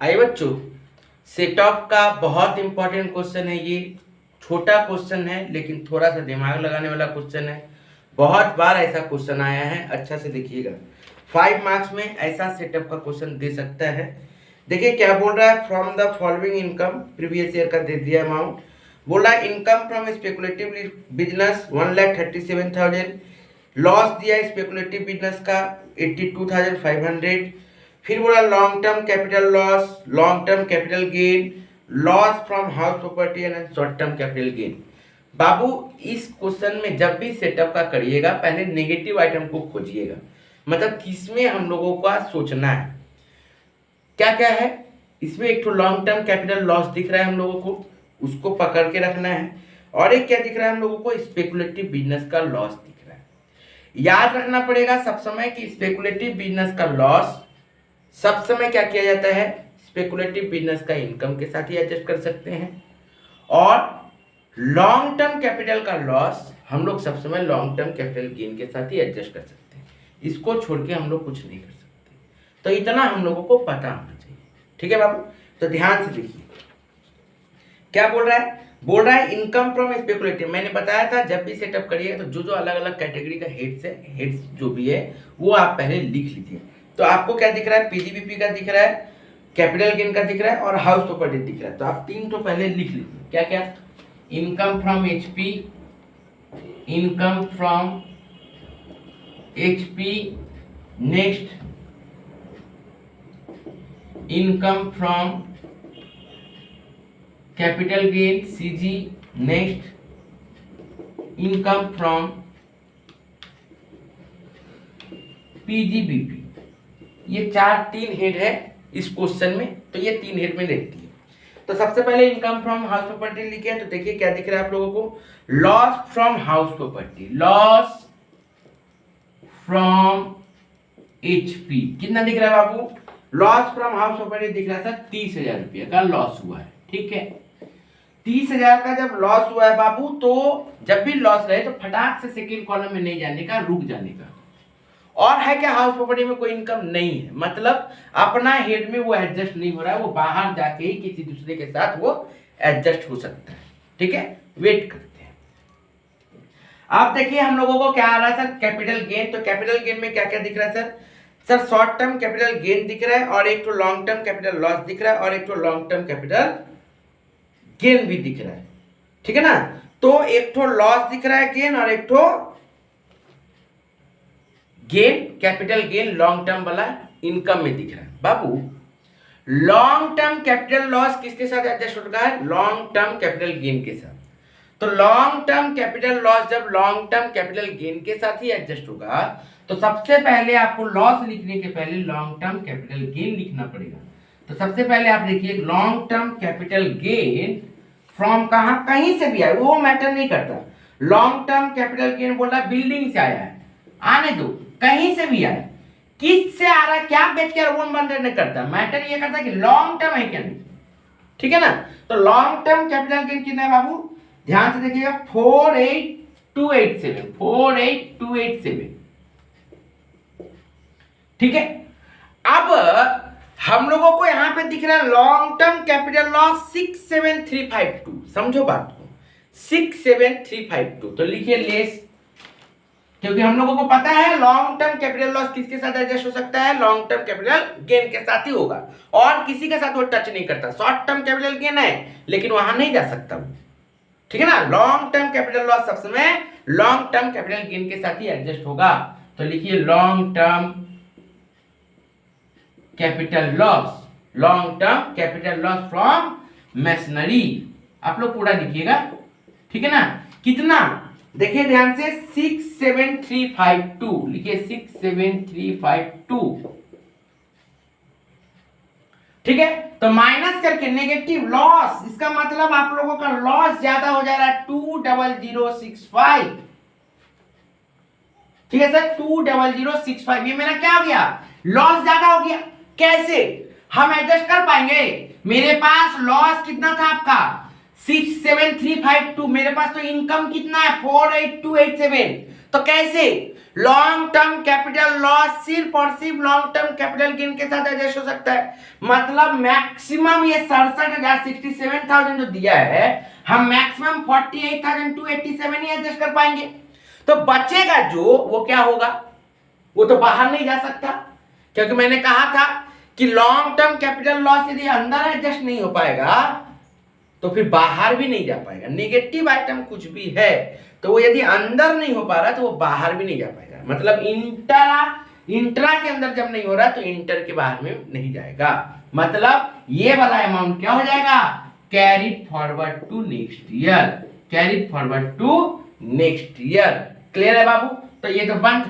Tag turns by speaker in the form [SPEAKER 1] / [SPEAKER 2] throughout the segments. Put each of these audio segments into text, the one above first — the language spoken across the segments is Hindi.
[SPEAKER 1] आइए बच्चों, सेटअप का बहुत इंपॉर्टेंट क्वेश्चन है ये। छोटा क्वेश्चन है लेकिन थोड़ा सा दिमाग लगाने वाला क्वेश्चन है। बहुत बार ऐसा क्वेश्चन आया है, अच्छा से देखिएगा। 5 मार्क्स में ऐसा सेटअप का क्वेश्चन दे सकता है। देखिए क्या बोल रहा है, from the following income, previous year का दे दिया अमाउंट। बोल रहा है income from speculative business 1,37,000, loss दिया स्पेकुलेटिव बिजनेस का 82,500। फिर बोला long term capital loss, long term capital gain, loss from house property and short term capital gain. बाबू इस क्वेश्चन में जब भी सेटअप का करिएगा पहले नेगेटिव आइटम को खोजिएगा, मतलब किसमें हम लोगों का सोचना है। क्या क्या है इसमें, एक तो लॉन्ग टर्म कैपिटल लॉस दिख रहा है हम लोगों को, उसको पकड़ के रखना है। और एक क्या दिख रहा है हम लोगों को, स्पेकुलेटिव बिजनेस का लॉस दिख रहा है। याद रखना पड़ेगा सब समय कि स्पेकुलेटिव बिजनेस का लॉस सब समय क्या किया जाता है, स्पेकुलेटिव बिजनेस का इनकम के साथ ही एडजस्ट कर सकते हैं। और लॉन्ग टर्म कैपिटल का लॉस हम लोग सब समय लॉन्ग टर्म कैपिटल गेन के साथ ही एडजस्ट कर सकते हैं। इसको छोड़ के हम लोग कुछ नहीं कर सकते। तो इतना हम लोगों को पता होना चाहिए, ठीक है बाबू। तो ध्यान से देखिए क्या बोल रहा है, बोल रहा है इनकम फ्रॉम स्पेकुलेटिव। मैंने बताया था जब भी सेटअप करिए तो जो जो अलग अलग कैटेगरी का हेड्स है, हेड्स जो भी है वो आप पहले लिख लीजिए। तो आपको क्या दिख रहा है, पीजीबीपी का दिख रहा है, कैपिटल गेन का दिख रहा है और हाउस प्रॉपर्टी दिख रहा है। तो आप तीन तो पहले लिख लीजिए। क्या क्या, income from HP, income from HP, next income from capital gain CG, next income from PGBP. ये तीन हेड है इस क्वेश्चन में, तो ये 3 हेड में रहती है। तो सबसे पहले इनकम फ्रॉम हाउस प्रॉपर्टी लिखे, तो देखिए क्या दिख रहा है आप लोगों को, loss from house property, loss from HP. कितना दिख रहा है बाबू, लॉस फ्रॉम हाउस प्रॉपर्टी दिख रहा था 30,000 रुपये का लॉस हुआ है, ठीक है। 30,000 का जब लॉस हुआ है बाबू, तो जब भी लॉस रहे तो फटाक से सेकेंड कॉलम में नहीं जाने का, रुक जाने का। और है क्या, हाउस प्रॉपर्टी में कोई इनकम नहीं है, मतलब अपना हेड में वो एडजस्ट नहीं हो रहा है, वो बाहर जाके ही किसी दूसरे के साथ वो एडजस्ट हो सकता है, ठीक है। वेट करते हैं। अब देखिए हम लोगों को क्या आ रहा है सर, कैपिटल गेन। तो कैपिटल गेन में क्या क्या दिख रहा है sir, sir short term capital gain दिख रहा है और एक तो लॉन्ग टर्म कैपिटल लॉस दिख रहा है और एक तो लॉन्ग टर्म कैपिटल गेन भी दिख रहा है, ठीक है ना। तो एक तो लॉस दिख रहा है गेन और एक तो gain, capital gain long term वाला इनकम में दिख रहा है। बाबू लॉन्ग टर्म कैपिटल लॉस किसके साथ एडजस्ट होता है, लॉन्ग टर्म कैपिटल गेन के साथ। तो लॉन्ग टर्म कैपिटल लॉस जब लॉन्ग टर्म कैपिटल गेन के साथ ही एडजस्ट होगा तो सबसे पहले आपको लॉस लिखने के पहले लॉन्ग टर्म कैपिटल गेन लिखना पड़ेगा। तो सबसे पहले आप देखिए long term capital gain from कहां, कहीं से भी आए वो मैटर नहीं करता। लॉन्ग टर्म कैपिटल गेन बोल रहा है बिल्डिंग से आया है, आने दो, कहीं से भी आए, किस से आ रहा है, क्या बेच कर वो मैटर नहीं करता, मैटर ये करता है कि लॉन्ग टर्म है क्या नहीं, ठीक है ना। तो लॉन्ग टर्म कैपिटल गेन कितना है बाबू, ध्यान से देखिएगा 48287, 48287, ठीक है। अब हम लोगों को यहां पे दिख रहा है लॉन्ग टर्म कैपिटल लॉस 67352, समझो बात को, 67352। तो लिखिए लेस, क्योंकि हम लोगों को पता है लॉन्ग टर्म कैपिटल लॉस किसके साथ एडजस्ट हो सकता है, लॉन्ग टर्म कैपिटल गेन के साथ ही होगा और किसी के साथ वो टच नहीं करता। शॉर्ट टर्म कैपिटल गेन है लेकिन वहां नहीं जा सकता वो, ठीक है ना। लॉन्ग टर्म कैपिटल लॉस सब समय लॉन्ग टर्म कैपिटल गेन के साथ ही एडजस्ट होगा। तो लिखिए long term capital loss, long term capital loss from machinery, आप लोग पूरा लिखिएगा, ठीक है ना। कितना देखिए ध्यान से, 67352 लिखिए, 67352, ठीक है। तो माइनस करके नेगेटिव लॉस, इसका मतलब आप लोगों का लॉस ज्यादा हो जा रहा है 20065, ठीक है सर, 20065। ये मेरा क्या हो गया, लॉस ज्यादा हो गया। कैसे हम एडजस्ट कर पाएंगे, मेरे पास लॉस कितना था आपका 67352, मेरे पास तो इनकम कितना है 48287, तो कैसे? लॉन्ग टर्म कैपिटल लॉस सिर्फ और सिर्फ लॉन्ग टर्म कैपिटल गेन के साथ एडजस्ट हो सकता है। मतलब मैक्सिमम ये 67,000 जो दिया है, हम मैक्सिमम 48,287 ही एडजस्ट कर पाएंगे। तो बचेगा जो, वो क्या होगा? वो तो बाहर नहीं जा सकता, क्योंकि मैंने कहा था कि लॉन्ग टर्म कैपिटल लॉस यदि अंदर एडजस्ट नहीं हो पाएगा तो फिर बाहर भी नहीं जा पाएगा। नेगेटिव आइटम कुछ भी है तो वो यदि अंदर नहीं हो पा रहा तो वो बाहर भी नहीं जा पाएगा। मतलब इंट्रा के अंदर जब नहीं हो रहा तो इंटर के बाहर में नहीं जाएगा। मतलब ये वाला अमाउंट क्या हो जाएगा? Carried forward to next year, carried forward to next year. Clear है बाबू? तो ये तो बंद।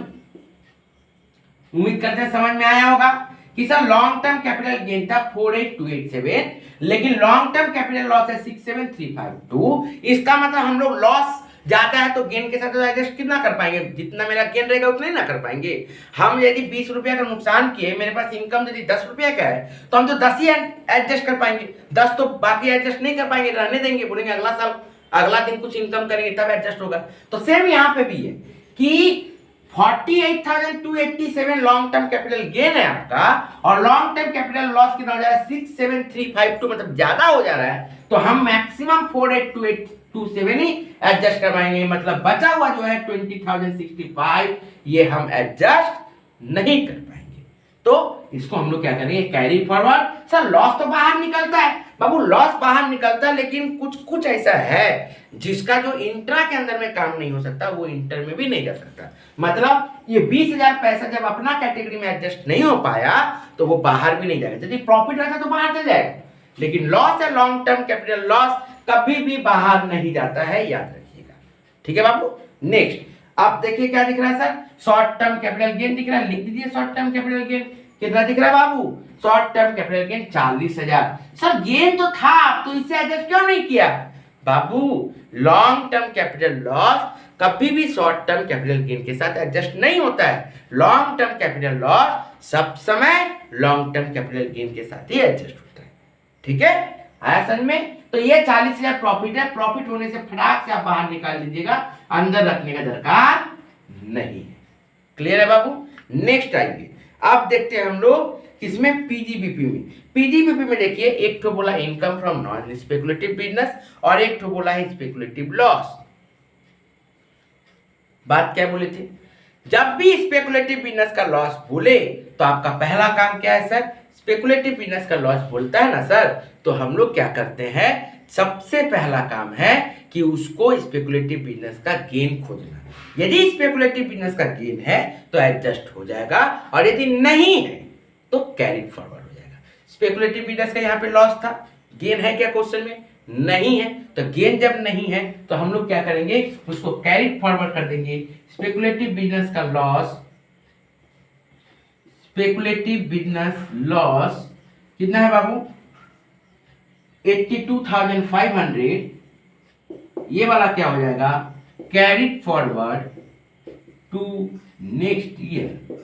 [SPEAKER 1] उम्मीद करते हैं समझ में आया होगा कि sir long term capital gain था 48,287, लेकिन लॉन्ग टर्म कैपिटल लॉस है 67,352। इसका मतलब हम लोग लॉस जाता है तो गेन के साथ एडजस्ट कितना कर पाएंगे? जितना मेरा गेन रहेगा उतना ही ना कर पाएंगे। हम यदि 20 रुपया का नुकसान किए, मेरे पास इनकम यदि 10 रुपया का है तो हम तो 10 ही एडजस्ट कर पाएंगे, 10 तो बाकी एडजस्ट नहीं कर पाएंगे, रहने देंगे, बोलेंगे अगला साल अगला दिन कुछ इनकम करेंगे तब एडजस्ट होगा। तो सेम यहाँ पे भी है कि 48,287 लॉन्ग टर्म कैपिटल गेन है आपका, और लॉन्ग टर्म कैपिटल लॉस कितना हो जा रहा है? 67,352, मतलब ज्यादा हो जा रहा है। तो हम मैक्सिमम 48,287 ही एडजस्ट करवाएंगे। मतलब बचा हुआ जो है 20,065 ये हम एडजस्ट नहीं कर पाएंगे। तो इसको हम लोग क्या करेंगे? Carry forward. सर लॉस तो बाहर निकलता है बाबू, लॉस बाहर निकलता है, लेकिन कुछ ऐसा है जिसका जो इंट्रा के अंदर में काम नहीं हो सकता वो इंटर में भी नहीं जा सकता। मतलब ये 20,000 पैसा जब अपना कैटेगरी में एडजस्ट नहीं हो पाया तो वो बाहर भी नहीं जाएगा। यदि प्रॉफिट रहता तो बाहर चल जाएगा, लेकिन लॉस है लॉन्ग टर्म कैपिटल लॉस कभी भी बाहर नहीं जाता है, याद रखिएगा। ठीक है बाबू? नेक्स्ट आप देखिए क्या दिख रहा है sir? Short term capital gain दिख रहा है, लिख दीजिए शॉर्ट टर्म कैपिटल गेन कितना दिख रहा है बाबू? Short term capital gain 40,000। Sir gain तो था, तो इससे एडजस्ट क्यों नहीं किया? बाबू लॉन्ग टर्म कैपिटल लॉस कभी भी शॉर्ट टर्म कैपिटल गेन के साथ एडजस्ट नहीं होता है। लॉन्ग टर्म कैपिटल लॉस सब समय लॉन्ग टर्म कैपिटल गेन के साथ ही एडजस्ट होता है। ठीक है, आया समझ में? तो ये 40,000 प्रॉफिट है, प्रॉफिट होने से फटाक से आप बाहर निकाल लीजिएगा, अंदर रखने का दरकार नहीं है। क्लियर है बाबू? नेक्स्ट आइए, अब देखते हैं हम लोग किसमें? पीजीबीपी में। पीजीबीपी में देखिए एक तो बोला income from non speculative business और एक तो बोला है स्पेकुलेटिव लॉस। बात क्या बोले थे? जब भी स्पेकुलेटिव बिजनेस का लॉस बोले तो आपका पहला काम क्या है सर? स्पेकुलेटिव बिजनेस का लॉस बोलता है ना सर, तो हम लोग क्या करते हैं? सबसे पहला काम है कि उसको स्पेकुलेटिव बिजनेस का गेन खोजना। यदि स्पेकुलेटिव बिजनेस का गेन है तो एडजस्ट हो जाएगा, और यदि नहीं है तो कैरी फॉरवर्ड हो जाएगा। स्पेकुलेटिव बिजनेस का यहाँ पे लॉस था, गेन है क्या क्वेश्चन में? नहीं है। तो गेन जब नहीं है तो हम लोग क्या करेंगे? उसको कैरी फॉरवर्ड कर देंगे। स्पेकुलेटिव बिजनेस का लॉस, स्पेकुलेटिव बिजनेस लॉस कितना है बाबू? 82,500। ये वाला क्या हो जाएगा? Carry forward to next year.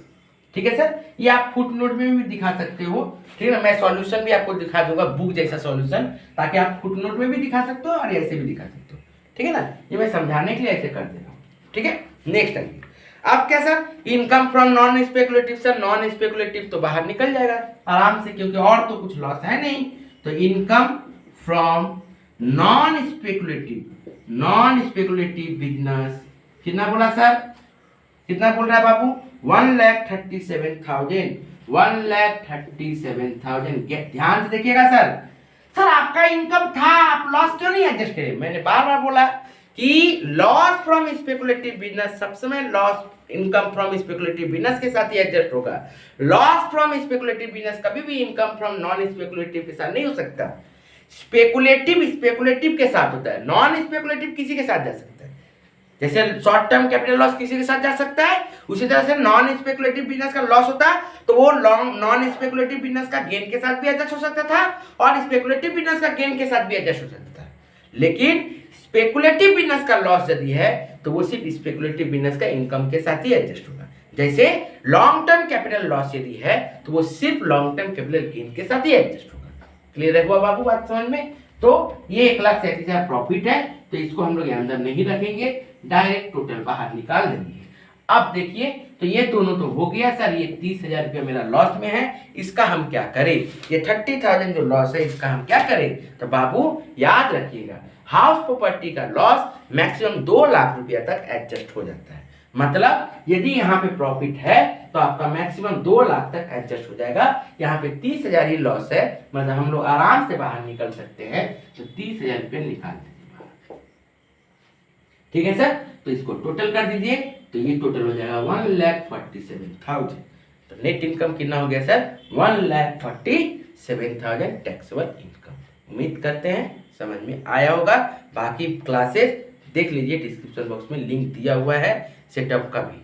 [SPEAKER 1] ठीक है सर, ये आप फुट नोट में भी दिखा सकते हो। ठीक है ना, मैं सॉल्यूशन भी आपको दिखा दूंगा, बुक जैसा सॉल्यूशन, ताकि आप फुट नोट में भी दिखा सकते हो और ऐसे भी दिखा सकते हो। ठीक है ना, ये मैं समझाने के लिए ऐसे कर दे रहा हूँ। ठीक है, नेक्स्ट आइए। अब क्या sir? Income from non speculative. Sir non speculative तो बाहर निकल जाएगा आराम से, क्योंकि और तो कुछ लॉस है नहीं। तो income from non speculative business कितना बोला सर? कितना बोल रहा है बाबू? 1,37,000। 1,37,000। ध्यान से देखिएगा सर। सर आपका इनकम था, आप लॉस क्यों नहीं एडजस्ट करें? मैंने बार बार बोला कि लॉस फ्रॉम स्पेकुलेटिव बिजनेस सब समय loss income from speculative business के साथ ही एडजस्ट होगा। लॉस फ्रॉम स्पेकुलेटिव बिजनेस कभी भी इनकम फ्रॉम नॉन स्पेकुलेटिव के साथ नहीं हो सकता। स्पेकुलेटिव के साथ होता है, नॉन स्पेकुलेटिव किसी के साथ जा सकता है। जैसे शॉर्ट टर्म कैपिटल लॉस किसी के साथ जा सकता है, उसी तरह से नॉन स्पेकुलेटिव बिजनेस का लॉस होता है तो वो नॉन स्पेकुलेटिव बिजनेस का गेन के साथ भी एडजस्ट हो सकता था और स्पेकुलेटिव बिजनेस का गेन के साथ भी एडजस्ट हो सकता था। लेकिन स्पेकुलेटिव बिजनेस का लॉस यदि है तो वो सिर्फ स्पेकुलेटिव बिजनेस का इनकम के साथ ही एडजस्ट होगा। जैसे लॉन्ग टर्म कैपिटल लॉस यदि है तो वो सिर्फ लॉन्ग टर्म कैपिटल गेन के साथ ही एडजस्ट होगा। क्लियर है हुआ बाबू बात समझ में? तो ये 1,37,000 प्रॉफिट है, तो इसको हम लोग अंदर नहीं रखेंगे, डायरेक्ट टोटल बाहर निकाल देंगे। अब देखिए, तो ये दोनों तो हो गया सर, ये 30,000 रुपया मेरा लॉस में है, इसका हम क्या करें, ये 30,000 जो लॉस है इसका हम क्या करें। तो बाबू याद रखिएगा, हाउस प्रॉपर्टी का लॉस मैक्सिमम 2 लाख रुपया तक एडजस्ट हो जाता है। मतलब यदि यहाँ पे प्रॉफिट है तो आपका मैक्सिमम 2 लाख तक एडजस्ट हो जाएगा। यहाँ पे 30,000 ही लॉस है, मतलब हम लोग आराम से बाहर निकल सकते हैं। तो 30,000 रुपये निकाल दीजिए, ठीक है सर। तो इसको टोटल कर दीजिए, तो ये टोटल हो जाएगा 1,47,000। तो नेट इनकम कितना हो गया सर, 1,47,000 टैक्सेबल इनकम। उम्मीद करते हैं समझ में आया होगा। बाकी क्लासेस देख लीजिए, डिस्क्रिप्शन बॉक्स में लिंक दिया हुआ है सेटअप का भी।